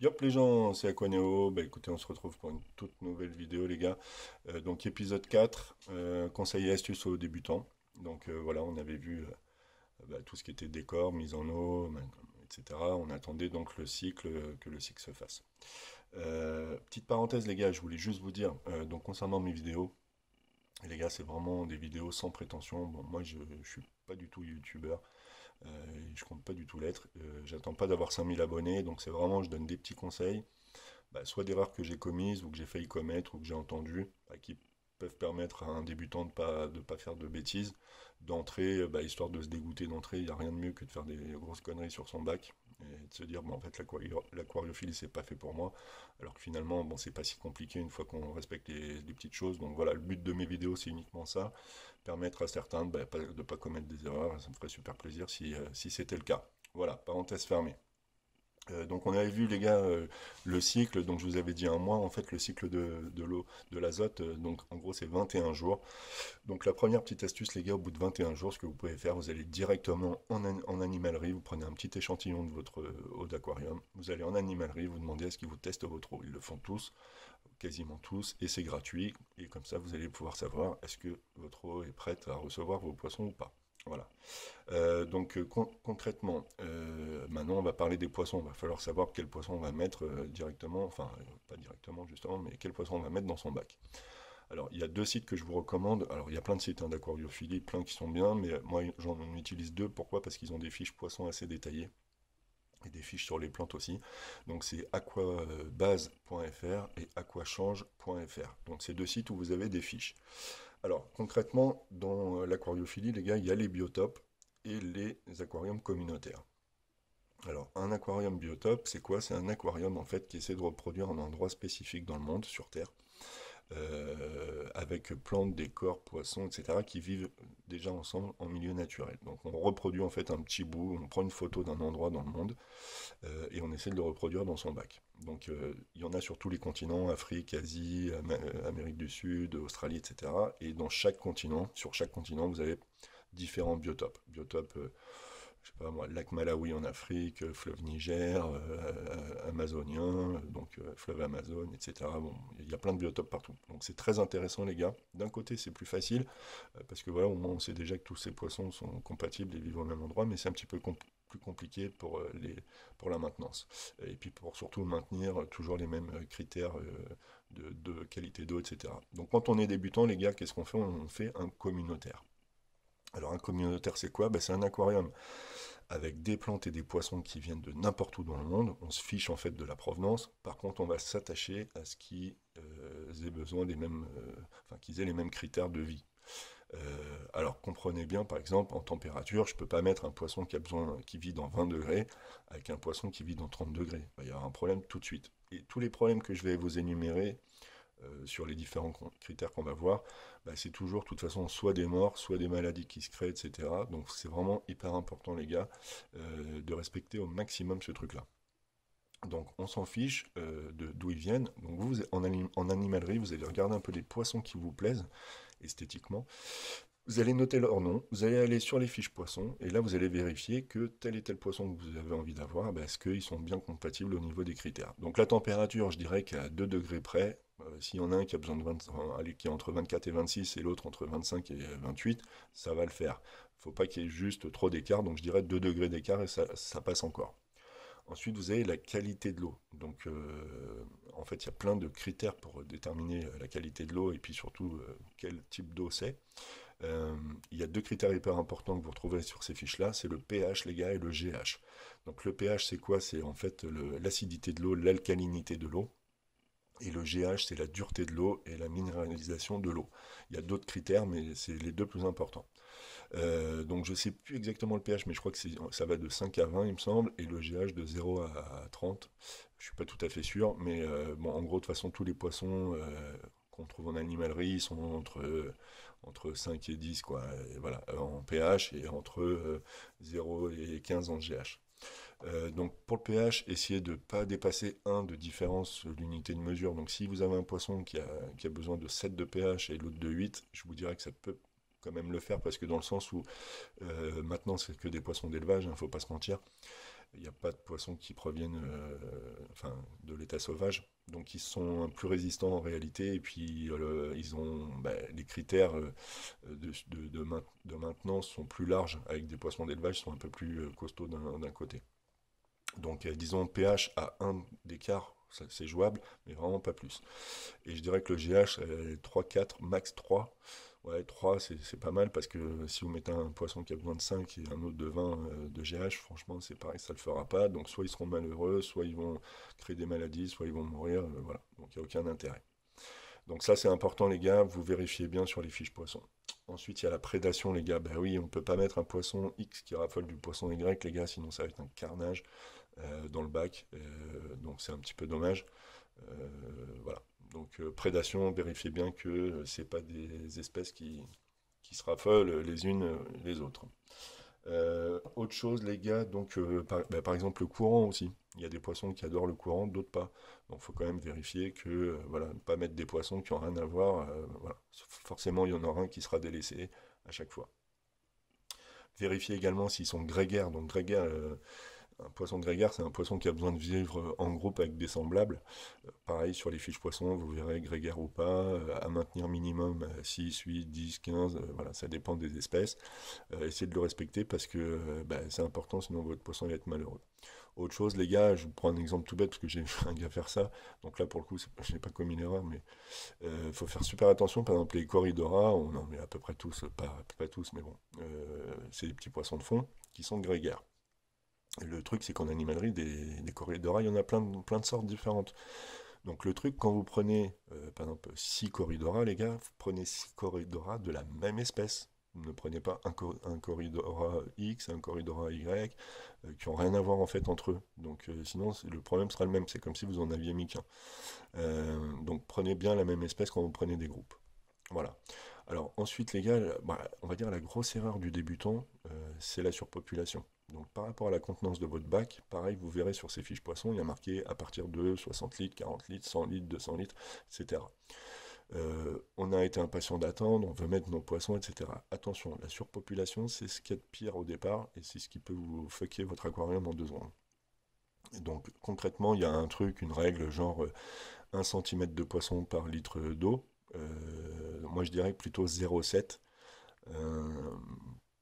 Yop les gens, c'est Aquaneo. Bah écoutez, on se retrouve pour une toute nouvelle vidéo les gars. Donc épisode 4, conseils et astuces aux débutants. Donc voilà, on avait vu tout ce qui était décor, mise en eau, etc. On attendait donc le cycle, que le cycle se fasse. Petite parenthèse les gars, je voulais juste vous dire, donc concernant mes vidéos, les gars c'est vraiment des vidéos sans prétention. Bon moi je suis pas du tout youtubeur. Je compte pas du tout l'être. J'attends pas d'avoir 5000 abonnés, donc c'est vraiment, je donne des petits conseils, soit d'erreurs que j'ai commises ou que j'ai failli commettre ou que j'ai entendues, qui peuvent permettre à un débutant de pas faire de bêtises, d'entrer, histoire de se dégoûter d'entrer. Il n'y a rien de mieux que de faire des grosses conneries sur son bac et de se dire, bon, en fait, l'aquariophilie, c'est pas fait pour moi. Alors que finalement, bon, c'est pas si compliqué une fois qu'on respecte les petites choses. Donc voilà, le but de mes vidéos, c'est uniquement ça, permettre à certains de ne pas commettre des erreurs. Ça me ferait super plaisir si c'était le cas. Voilà, parenthèse fermée. Donc on avait vu les gars le cycle, donc je vous avais dit un mois en fait le cycle de l'eau, de l'azote, donc en gros c'est 21 jours. Donc la première petite astuce les gars, au bout de 21 jours, ce que vous pouvez faire, vous allez directement en animalerie, vous prenez un petit échantillon de votre eau d'aquarium, vous allez en animalerie, vous demandez à ce qu'ils vous testent votre eau. Ils le font tous, quasiment tous, et c'est gratuit, et comme ça vous allez pouvoir savoir est-ce que votre eau est prête à recevoir vos poissons ou pas. Voilà. Concrètement, maintenant on va parler des poissons. Il va falloir savoir quel poisson on va mettre directement, enfin pas directement justement, mais quel poisson on va mettre dans son bac. Alors il y a deux sites que je vous recommande. Alors il y a plein de sites d'aquariophilie, plein qui sont bien, mais moi j'en utilise deux. Pourquoi? Parce qu'ils ont des fiches poissons assez détaillées et des fiches sur les plantes aussi. Donc c'est aquabase.fr et aquachange.fr. Donc c'est deux sites où vous avez des fiches. Alors, concrètement, dans l'aquariophilie, les gars, il y a les biotopes et les aquariums communautaires. Alors, un aquarium biotope, c'est quoi? C'est un aquarium en fait qui essaie de reproduire un endroit spécifique dans le monde, sur Terre, avec plantes, décors, poissons, etc., qui vivent déjà ensemble en milieu naturel. Donc, on reproduit en fait un petit bout, on prend une photo d'un endroit dans le monde et on essaie de le reproduire dans son bac. Donc il y en a sur tous les continents, Afrique, Asie, Amérique du Sud, Australie, etc. Et dans chaque continent, sur chaque continent, vous avez différents biotopes. Biotopes, je sais pas moi, lac Malawi en Afrique, fleuve Niger, amazonien, fleuve Amazon, etc. Bon, il y a plein de biotopes partout. Donc c'est très intéressant les gars. D'un côté c'est plus facile, parce que voilà, au moins on sait déjà que tous ces poissons sont compatibles et vivent au même endroit, mais c'est un petit peu plus compliqué pour la maintenance. Et puis pour surtout maintenir toujours les mêmes critères de qualité d'eau, etc. Donc quand on est débutant, les gars, qu'est-ce qu'on fait? On fait un communautaire. Alors un communautaire, c'est quoi? C'est un aquarium avec des plantes et des poissons qui viennent de n'importe où dans le monde. On se fiche en fait de la provenance. Par contre, on va s'attacher à ce qu'ils aient besoin des mêmes, qu'ils aient les mêmes critères de vie. Alors comprenez bien, par exemple, en température, je ne peux pas mettre un poisson qui vit dans 20 degrés avec un poisson qui vit dans 30 degrés. Il y aura un problème tout de suite. Et tous les problèmes que je vais vous énumérer sur les différents critères qu'on va voir, c'est toujours, de toute façon, soit des morts, soit des maladies qui se créent, etc. Donc c'est vraiment hyper important, les gars, de respecter au maximum ce truc-là. Donc on s'en fiche d'où ils viennent. Donc vous, en animalerie, vous allez regarder un peu les poissons qui vous plaisent esthétiquement. Vous allez noter leur nom, vous allez aller sur les fiches poissons, et là vous allez vérifier que tel et tel poisson que vous avez envie d'avoir, est-ce qu'ils sont bien compatibles au niveau des critères. Donc la température, je dirais qu'à 2 degrés près, s'il y en a un qui a besoin de 20, allez, qui est entre 24 et 26 et l'autre entre 25 et 28, ça va le faire. Il ne faut pas qu'il y ait juste trop d'écart, donc je dirais 2 degrés d'écart et ça passe encore. Ensuite, vous avez la qualité de l'eau. Donc, en fait, il y a plein de critères pour déterminer la qualité de l'eau et puis surtout quel type d'eau c'est. Il y a deux critères hyper importants que vous retrouvez sur ces fiches-là, c'est le pH, les gars, et le GH. Donc le pH, c'est quoi? C'est en fait l'acidité de l'eau, l'alcalinité de l'eau. Et le GH, c'est la dureté de l'eau et la minéralisation de l'eau. Il y a d'autres critères, mais c'est les deux plus importants. Donc je ne sais plus exactement le pH, mais je crois que ça va de 5 à 20, il me semble, et le GH de 0 à 30. Je ne suis pas tout à fait sûr, mais bon, en gros, de toute façon, tous les poissons qu'on trouve en animalerie sont entre 5 et 10, quoi, et voilà, en pH, et entre 0 et 15 en GH. Donc pour le pH, essayez de ne pas dépasser 1 de différence l'unité de mesure. Donc si vous avez un poisson qui a besoin de 7 de pH et l'autre de 8, je vous dirais que ça peut quand même le faire, parce que dans le sens où maintenant c'est que des poissons d'élevage, il ne faut pas se mentir. Il n'y a pas de poissons qui proviennent enfin, de l'état sauvage. Donc ils sont plus résistants en réalité. Et puis ils ont les critères de maintenance sont plus larges. Avec des poissons d'élevage sont un peu plus costauds d'un côté. Donc disons pH à 1 d'écart, c'est jouable, mais vraiment pas plus. Et je dirais que le GH, 3, 4, max 3. Ouais, 3 c'est pas mal parce que si vous mettez un poisson qui a besoin de 5 et un autre de 20 de GH, franchement, c'est pareil, ça le fera pas. Donc, soit ils seront malheureux, soit ils vont créer des maladies, soit ils vont mourir. Voilà. Donc, il n'y a aucun intérêt. Donc, ça, c'est important, les gars. Vous vérifiez bien sur les fiches poissons. Ensuite, il y a la prédation, les gars. Ben oui, on ne peut pas mettre un poisson X qui raffole du poisson Y, les gars, sinon ça va être un carnage dans le bac. Donc, c'est un petit peu dommage. Voilà. Donc prédation, vérifiez bien que c'est pas des espèces qui se raffolent les unes les autres. Autre chose, les gars, donc par exemple le courant aussi. Il y a des poissons qui adorent le courant, d'autres pas. Donc il faut quand même vérifier que voilà, ne pas mettre des poissons qui n'ont rien à voir. Voilà. Forcément, il y en aura un qui sera délaissé à chaque fois. Vérifiez également s'ils sont grégaires. Donc grégaires, un poisson grégaire, c'est un poisson qui a besoin de vivre en groupe avec des semblables. Pareil sur les fiches poissons, vous verrez grégaire ou pas, à maintenir minimum 6, 8, 10, 15, voilà, ça dépend des espèces. Essayez de le respecter parce que c'est important, sinon votre poisson va être malheureux. Autre chose, les gars, je vous prends un exemple tout bête parce que j'ai vu un gars faire ça. Donc là, pour le coup, je n'ai pas commis l'erreur, mais il faut faire super attention. Par exemple, les corridora, on en met à peu près tous, pas tous, mais bon, c'est des petits poissons de fond qui sont grégaires. Le truc, c'est qu'en animalerie, des corridora, il y en a plein de sortes différentes. Donc le truc, quand vous prenez, par exemple, 6 corridora, les gars, vous prenez 6 corridora de la même espèce. Vous ne prenez pas un corridora X, un corridora Y, qui n'ont rien à voir en fait entre eux. Donc sinon, le problème sera le même. C'est comme si vous en aviez mis qu'un. Donc prenez bien la même espèce quand vous prenez des groupes. Voilà. Alors ensuite, les gars, on va dire la grosse erreur du débutant, c'est la surpopulation. Donc par rapport à la contenance de votre bac, pareil, vous verrez sur ces fiches poissons, il y a marqué à partir de 60 litres, 40 litres, 100 litres, 200 litres, etc. On a été impatient d'attendre, on veut mettre nos poissons, etc. Attention, la surpopulation, c'est ce qu'il y a de pire au départ, et c'est ce qui peut vous fucker votre aquarium en 2 secondes. Et donc concrètement, il y a un truc, une règle, genre 1 cm de poisson par litre d'eau. Moi je dirais plutôt 0,7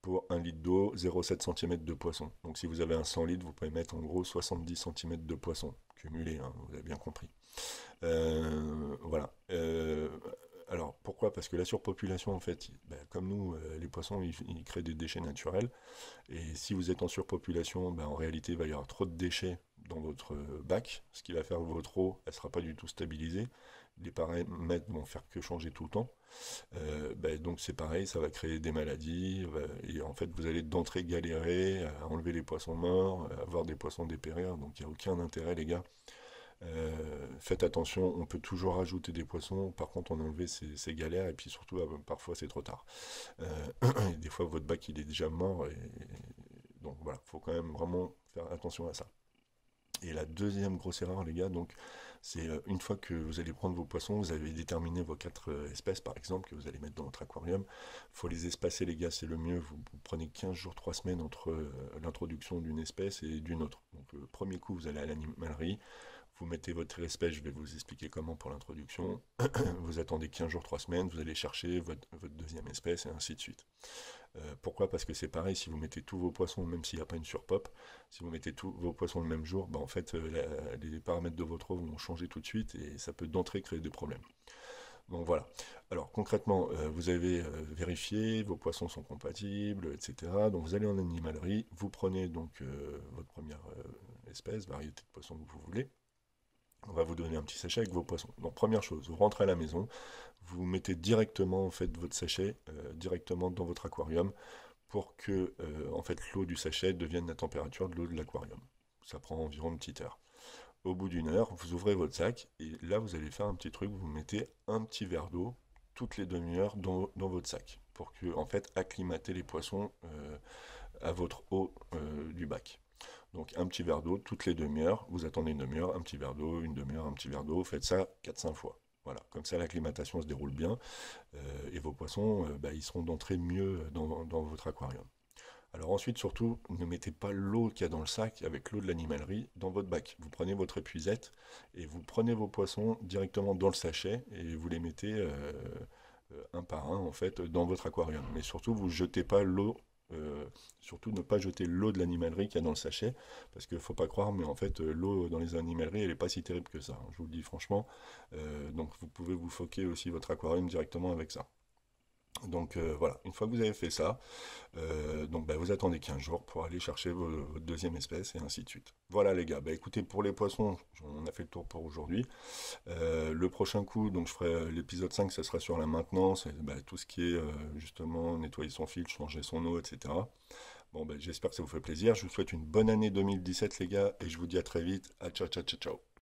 pour 1 litre d'eau, 0,7 cm de poisson. Donc si vous avez un 100 litres, vous pouvez mettre en gros 70 cm de poisson cumulé, hein, vous avez bien compris. Voilà. Alors pourquoi? Parce que la surpopulation, en fait, comme nous, les poissons, ils créent des déchets naturels. Et si vous êtes en surpopulation, en réalité, il va y avoir trop de déchets dans votre bac, ce qui va faire que votre eau, elle ne sera pas du tout stabilisée. Les paramètres vont faire que changer tout le temps. Donc c'est pareil, ça va créer des maladies. Et en fait, vous allez d'entrée galérer à enlever les poissons morts, à avoir des poissons dépérir. Donc il n'y a aucun intérêt, les gars. Faites attention, on peut toujours rajouter des poissons, par contre en enlever c'est galère et puis surtout parfois c'est trop tard. Et des fois votre bac il est déjà mort et donc voilà, faut quand même vraiment faire attention à ça. Et la deuxième grosse erreur les gars, donc c'est une fois que vous allez prendre vos poissons, vous avez déterminé vos 4 espèces par exemple que vous allez mettre dans votre aquarium, faut les espacer les gars, c'est le mieux, vous prenez 15 jours, 3 semaines entre l'introduction d'une espèce et d'une autre. Donc le premier coup vous allez à l'animalerie, vous mettez votre espèce, je vais vous expliquer comment pour l'introduction. Vous attendez 15 jours, 3 semaines, vous allez chercher votre deuxième espèce et ainsi de suite. Pourquoi? Parce que c'est pareil, si vous mettez tous vos poissons, même s'il n'y a pas une surpop, si vous mettez tous vos poissons le même jour, en fait, les paramètres de votre eau vont changer tout de suite et ça peut d'entrée créer des problèmes. Donc voilà. Alors concrètement, vous avez vérifié, vos poissons sont compatibles, etc. Donc vous allez en animalerie, vous prenez donc votre première espèce, variété de poisson que vous voulez. On va vous donner un petit sachet avec vos poissons. Donc première chose, vous rentrez à la maison, vous mettez directement en fait votre sachet directement dans votre aquarium pour que en fait l'eau du sachet devienne la température de l'eau de l'aquarium. Ça prend environ une petite heure. Au bout d'une heure, vous ouvrez votre sac et là vous allez faire un petit truc, vous mettez un petit verre d'eau toutes les demi-heures dans votre sac pour que en fait acclimater les poissons à votre eau du bac. Donc un petit verre d'eau toutes les demi-heures, vous attendez une demi-heure, un petit verre d'eau, une demi-heure, un petit verre d'eau, faites ça 4-5 fois. Voilà, comme ça l'acclimatation se déroule bien et vos poissons ils seront d'entrée mieux dans votre aquarium. Alors ensuite, surtout, ne mettez pas l'eau qu'il y a dans le sac avec l'eau de l'animalerie dans votre bac. Vous prenez votre épuisette et vous prenez vos poissons directement dans le sachet et vous les mettez un par un en fait dans votre aquarium. Mais surtout, vous jetez pas l'eau. Surtout ne pas jeter l'eau de l'animalerie qu'il y a dans le sachet, parce qu'il ne faut pas croire, mais en fait l'eau dans les animaleries elle n'est pas si terrible que ça, hein, je vous le dis franchement. Donc vous pouvez vous foquer aussi votre aquarium directement avec ça. Donc voilà, une fois que vous avez fait ça, donc bah, vous attendez 15 jours pour aller chercher votre deuxième espèce et ainsi de suite. Voilà les gars, bah, écoutez, pour les poissons, on a fait le tour pour aujourd'hui. Le prochain coup, donc je ferai l'épisode 5, ça sera sur la maintenance, et, bah, tout ce qui est justement nettoyer son filtre, changer son eau, etc. Bon, bah, j'espère que ça vous fait plaisir. Je vous souhaite une bonne année 2017 les gars, et je vous dis à très vite. À ciao ciao ciao ciao.